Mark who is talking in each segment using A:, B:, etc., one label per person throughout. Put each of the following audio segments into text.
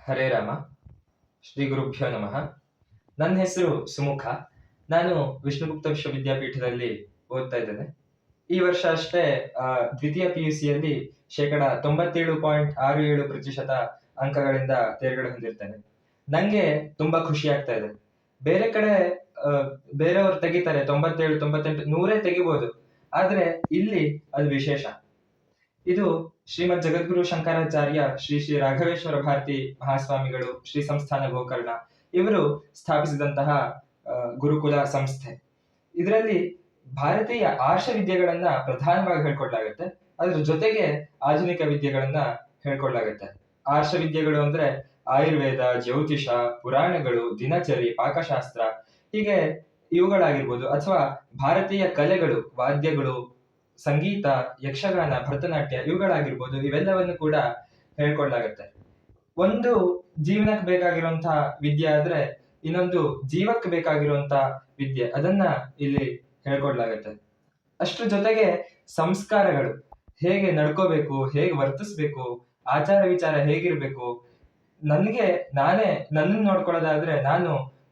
A: ಹರೇ ರಾಮ. ಶ್ರೀ ಗುರುಭ್ಯೋ ನಮಃ. ನನ್ನ ಹೆಸರು ಸುಮುಖ. ನಾನು ವಿಷ್ಣುಗುಪ್ತ ವಿಶ್ವವಿದ್ಯಾಪೀಠದಲ್ಲಿ ಓದ್ತಾ ಇದ್ದೇನೆ. ಈ ವರ್ಷ ಅಷ್ಟೇ ದ್ವಿತೀಯ PUCಯಲ್ಲಿ 97.67% ಅಂಕಗಳಿಂದ ತೇರ್ಗಡೆ ಹೊಂದಿರ್ತೇನೆ. ನಂಗೆ ತುಂಬಾ ಖುಷಿ ಆಗ್ತಾ ಇದೆ. ಬೇರೆ ಕಡೆ ಬೇರೆಯವರು ತೆಗಿತಾರೆ 97, 98, 100 ತೆಗಿಬಹುದು. ಆದ್ರೆ ಇಲ್ಲಿ ಅದು ವಿಶೇಷ. ಇದು ಶ್ರೀಮದ್ ಜಗದ್ಗುರು ಶಂಕರಾಚಾರ್ಯ ಶ್ರೀ ಶ್ರೀ ರಾಘವೇಶ್ವರ ಭಾರತಿ ಮಹಾಸ್ವಾಮಿಗಳು, ಶ್ರೀ ಸಂಸ್ಥಾನ ಗೋಕರ್ಣ ಇವರು ಸ್ಥಾಪಿಸಿದಂತಹ ಗುರುಕುಲ ಸಂಸ್ಥೆ. ಇದರಲ್ಲಿ ಭಾರತೀಯ ಆರ್ಷ ವಿದ್ಯೆಗಳನ್ನ ಪ್ರಧಾನವಾಗಿ ಹೇಳ್ಕೊಡ್ಲಾಗತ್ತೆ. ಅದ್ರ ಜೊತೆಗೆ ಆಧುನಿಕ ವಿದ್ಯೆಗಳನ್ನ ಹೇಳ್ಕೊಡ್ಲಾಗತ್ತೆ. ಆರ್ಷ ವಿದ್ಯೆಗಳು ಅಂದ್ರೆ ಆಯುರ್ವೇದ, ಜ್ಯೋತಿಷ, ಪುರಾಣಗಳು, ದಿನಚರಿ, ಪಾಕಶಾಸ್ತ್ರ ಹೀಗೆ ಇವುಗಳಾಗಿರ್ಬೋದು, ಅಥವಾ ಭಾರತೀಯ ಕಲೆಗಳು, ವಾದ್ಯಗಳು, ಸಂಗೀತ, ಯಕ್ಷಗಾನ, ಭರತನಾಟ್ಯ ಇವುಗಳಾಗಿರ್ಬೋದು, ಇವೆಲ್ಲವನ್ನು ಕೂಡ ಹೇಳ್ಕೊಡ್ಲಾಗತ್ತೆ. ಒಂದು ಜೀವನಕ್ಕೆ ಬೇಕಾಗಿರುವಂತಹ ವಿದ್ಯೆ ಆದ್ರೆ ಇನ್ನೊಂದು ಜೀವಕ್ಕೆ ಬೇಕಾಗಿರುವಂತಹ ವಿದ್ಯೆ, ಅದನ್ನ ಇಲ್ಲಿ ಹೇಳ್ಕೊಡ್ಲಾಗತ್ತೆ. ಅಷ್ಟ್ರ ಜೊತೆಗೆ ಸಂಸ್ಕಾರಗಳು, ಹೇಗೆ ನಡ್ಕೋಬೇಕು, ಹೇಗೆ ವರ್ತಿಸ್ಬೇಕು, ಆಚಾರ ವಿಚಾರ ಹೇಗಿರ್ಬೇಕು, ನನ್ನನ್ನು ನೋಡ್ಕೊಳ್ಳೋದಾದ್ರೆ ನಾನು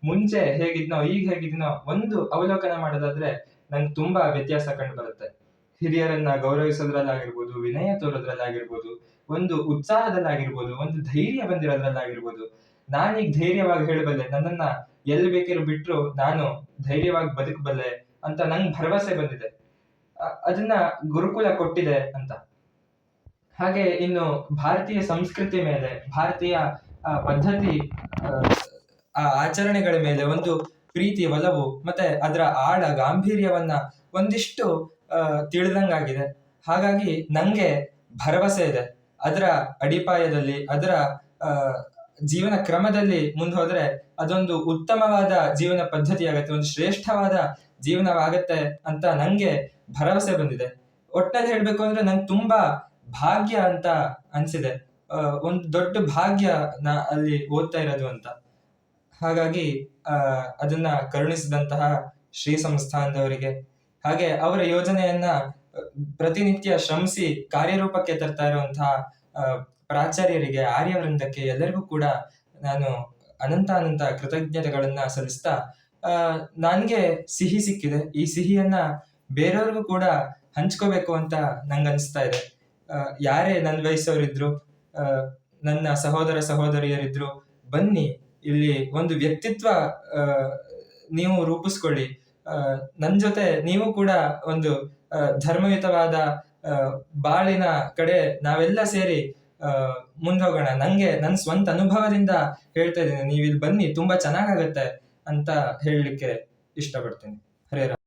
A: ಮುಂಚೆ ಹೇಗಿದ್ನೋ ಈಗ ಹೇಗಿದ್ನೋ ಒಂದು ಅವಲೋಕನ ಮಾಡೋದಾದ್ರೆ ನಂಗೆ ತುಂಬಾ ವ್ಯತ್ಯಾಸ ಕಂಡು ಬರುತ್ತೆ. ಹಿರಿಯರನ್ನ ಗೌರವಿಸೋದ್ರಲ್ಲಾಗಿರ್ಬೋದು, ವಿನಯ ತೋರೋದ್ರಲ್ಲಾಗಿರ್ಬೋದು, ಒಂದು ಉತ್ಸಾಹದಲ್ಲಾಗಿರ್ಬೋದು, ಒಂದು ಧೈರ್ಯ ಬಂದಿರೋದ್ರಲ್ಲಾಗಿರ್ಬೋದು. ನಾನೀಗ ಧೈರ್ಯವಾಗಿ ಹೇಳಬಲ್ಲೆ, ನನ್ನನ್ನ ಎಲ್ಲಿ ಬೇಕಿರೋ ಬಿಟ್ರು ನಾನು ಧೈರ್ಯವಾಗಿ ಬದುಕಬಲ್ಲೆ ಅಂತ ನಂಗೆ ಭರವಸೆ ಬಂದಿದೆ. ಅದನ್ನ ಗುರುಕುಲ ಕೊಟ್ಟಿದೆ ಅಂತ. ಹಾಗೆ ಇನ್ನು ಭಾರತೀಯ ಸಂಸ್ಕೃತಿ ಮೇಲೆ, ಭಾರತೀಯ ಪದ್ಧತಿ, ಆಚರಣೆಗಳ ಮೇಲೆ ಒಂದು ಪ್ರೀತಿ, ಒಲವು, ಮತ್ತೆ ಅದರ ಆಳ ಗಾಂಭೀರ್ಯವನ್ನ ಒಂದಿಷ್ಟು ತಿಳಿದಂಗಾಗಿದೆ. ಹಾಗಾಗಿ ನಂಗೆ ಭರವಸೆ ಇದೆ, ಅದರ ಅಡಿಪಾಯದಲ್ಲಿ, ಅದರ ಜೀವನ ಕ್ರಮದಲ್ಲಿ ಮುಂದೆ ಹೋದ್ರೆ ಅದೊಂದು ಉತ್ತಮವಾದ ಜೀವನ ಪದ್ಧತಿ ಆಗತ್ತೆ, ಒಂದು ಶ್ರೇಷ್ಠವಾದ ಜೀವನವಾಗತ್ತೆ ಅಂತ ನಂಗೆ ಭರವಸೆ ಬಂದಿದೆ. ಒಟ್ಟಿನಲ್ಲಿ ಹೇಳ್ಬೇಕು ಅಂದ್ರೆ ನಂಗೆ ತುಂಬಾ ಭಾಗ್ಯ ಅಂತ ಅನ್ಸಿದೆ. ಒಂದು ದೊಡ್ಡ ಭಾಗ್ಯ ನಾ ಅಲ್ಲಿ ಓದ್ತಾ ಇರೋದು ಅಂತ. ಹಾಗಾಗಿ ಅದನ್ನ ಕರುಣಿಸಿದಂತಹ ಶ್ರೀ ಸಂಸ್ಥಾನದವರಿಗೆ, ಹಾಗೆ ಅವರ ಯೋಜನೆಯನ್ನ ಪ್ರತಿನಿತ್ಯ ಶ್ರಮಿಸಿ ಕಾರ್ಯರೂಪಕ್ಕೆ ತರ್ತಾ ಇರುವಂತಹ ಪ್ರಾಚಾರ್ಯರಿಗೆ, ಆರ್ಯವೃಂದಕ್ಕೆ ಎಲ್ಲರಿಗೂ ಕೂಡ ನಾನು ಅನಂತ ಕೃತಜ್ಞತೆಗಳನ್ನ ಸಲ್ಲಿಸ್ತಾ, ನನ್ಗೆ ಸಿಹಿ ಸಿಕ್ಕಿದೆ. ಈ ಸಿಹಿಯನ್ನ ಬೇರೆಯವ್ರಿಗೂ ಕೂಡ ಹಂಚ್ಕೋಬೇಕು ಅಂತ ನಂಗೆ ಅನಿಸ್ತಾ ಇದೆ. ಯಾರೇ ನನ್ನ ವಯಸ್ಸವರಿದ್ರು, ನನ್ನ ಸಹೋದರ ಸಹೋದರಿಯರಿದ್ರು, ಬನ್ನಿ ಇಲ್ಲಿ ಒಂದು ವ್ಯಕ್ತಿತ್ವ ನೀವು ರೂಪಿಸ್ಕೊಳ್ಳಿ. ನನ್ ಜೊತೆ ನೀವು ಕೂಡ ಒಂದು ಧರ್ಮಯುತವಾದ ಬಾಳಿನ ಕಡೆ ನಾವೆಲ್ಲ ಸೇರಿ ಮುಂದೋಗೋಣ. ನಂಗೆ ನನ್ನ ಸ್ವಂತ ಅನುಭವದಿಂದ ಹೇಳ್ತಾ ಇದ್ದೀನಿ, ನೀವು ಇಲ್ಲಿ ಬನ್ನಿ, ತುಂಬಾ ಚೆನ್ನಾಗಾಗತ್ತೆ ಅಂತ ಹೇಳಲಿಕ್ಕೆ ಇಷ್ಟಪಡ್ತೀನಿ. ಹರೇ ರಾಮ.